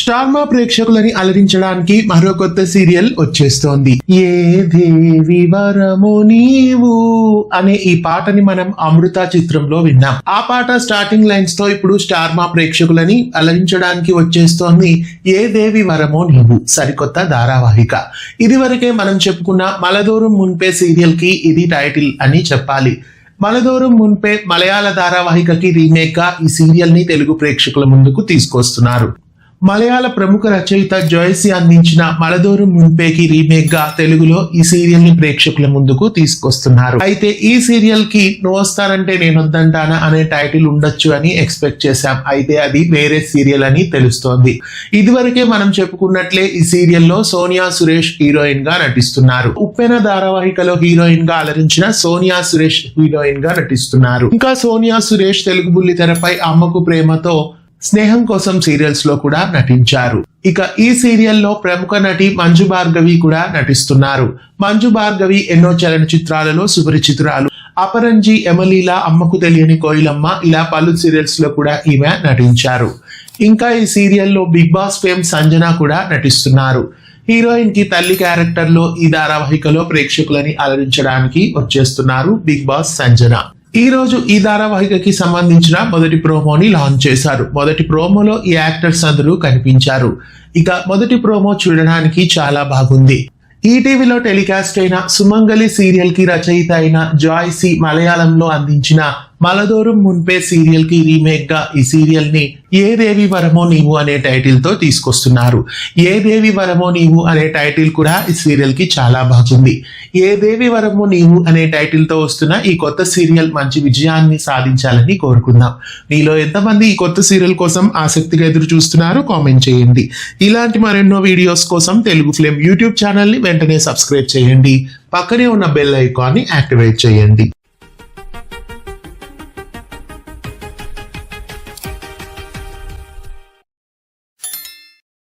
Star మా ప్రేక్షకులని అలరించడానికి మరో కొత్త సీరియల్ వచ్చేస్తోంది. ఏ దేవి వరము నీవు అనే ఈ పాటని మనం అమృత చిత్రంలో విన్నాం. ఆ పాట స్టార్టింగ్ లైన్స్ తో ఇప్పుడు స్టార్ మా ప్రేక్షకులని అలరించడానికి వచ్చేస్తోంది ఏ దేవి వరమో నీవు సరికొత్త ధారావాహిక. ఇది వరకే మనం చెప్పుకున్న మలదూరం మున్పే సీరియల్ కి ఇది టైటిల్ అని చెప్పాలి. మలదూరం మున్పే మలయాళ ధారావాహికకి రీమేక్ గా ఈ సీరియల్ ని తెలుగు ప్రేక్షకుల ముందుకు తీసుకొస్తున్నారు. మలయాళ ప్రముఖ రచయిత జోయసి అందించిన మలదూరం మున్పేకి రీమేక్ గా తెలుగులో ఈ సీరియల్ ని ప్రేక్షకుల ముందుకు తీసుకొస్తున్నారు. అయితే ఈ సీరియల్ కి నువ్వు వస్తానంటే నేను వద్దంటానా అనే టైటిల్ ఉండొచ్చు అని ఎక్స్పెక్ట్ చేశాం. అయితే అది వేరే సీరియల్ అని తెలుస్తోంది. ఇదివరకే మనం చెప్పుకున్నట్లే ఈ సీరియల్ లో సోనియా సురేష్ హీరోయిన్ గా నటిస్తున్నారు. ఉప్పెన ధారావాహికలో హీరోయిన్ గా అలరించిన సోనియా సురేష్ హీరోయిన్ గా నటిస్తున్నారు. ఇంకా సోనియా సురేష్ తెలుగు బుల్లి తెరపై అమ్మకు ప్రేమతో, స్నేహం కోసం సీరియల్స్ లో కూడా నటించారు. ఇక ఈ సీరియల్లో ప్రముఖ నటి మంజు భార్గవి కూడా నటిస్తున్నారు. మంజు భార్గవి ఎన్నో చలనచిత్రాలలో సుపరిచితురాలు. అపరంజి, ఎమలీల, అమ్మకు తెలియని కోయిలమ్మ ఇలా పలు సీరియల్స్ లో కూడా ఈమె నటించారు. ఇంకా ఈ సీరియల్లో బిగ్ బాస్ ఫేమ్ సంజన కూడా నటిస్తున్నారు. హీరోయిన్ కి తల్లి క్యారెక్టర్ లో ఈ ధారావాహికలో ప్రేక్షకులని అలరించడానికి వచ్చేస్తున్నారు బిగ్ బాస్ సంజన. ఈ రోజు ఈ ధారావాహికకి సంబంధించిన మొదటి ప్రోమోని లాంచ్ చేశారు. మొదటి ప్రోమోలో ఈ యాక్టర్స్ అందరూ కనిపించారు. ఇక మొదటి ప్రోమో చూడడానికి చాలా బాగుంది. ఈటీవీలో టెలికాస్ట్ అయిన సుమంగలి సీరియల్ కి రచయిత అయిన జాయ్సీ మలయాళంలో అందించిన మలదూరం మున్పే సీరియల్ కి రీమేక్ గా ఈ సీరియల్ ని ఏ దేవి వరమో నీవు అనే టైటిల్ తో తీసుకొస్తున్నారు. ఏ దేవి వరమో నీవు అనే టైటిల్ కూడా ఈ సీరియల్ కి చాలా బాగుంది. ఏ దేవి వరమో నీవు అనే టైటిల్ తో వస్తున్న ఈ కొత్త సీరియల్ మంచి విజయాన్ని సాధించాలని కోరుకుందాం. మీలో ఎంతమంది ఈ కొత్త సీరియల్ కోసం ఆసక్తిగా ఎదురు చూస్తున్నారో కామెంట్ చేయండి. ఇలాంటి మరెన్నో వీడియోస్ కోసం తెలుగు ఫ్లేమ్ యూట్యూబ్ ఛానల్ ని వెంటనే సబ్స్క్రైబ్ చేయండి. పక్కనే ఉన్న బెల్ ఐకాన్ ని యాక్టివేట్ చేయండి.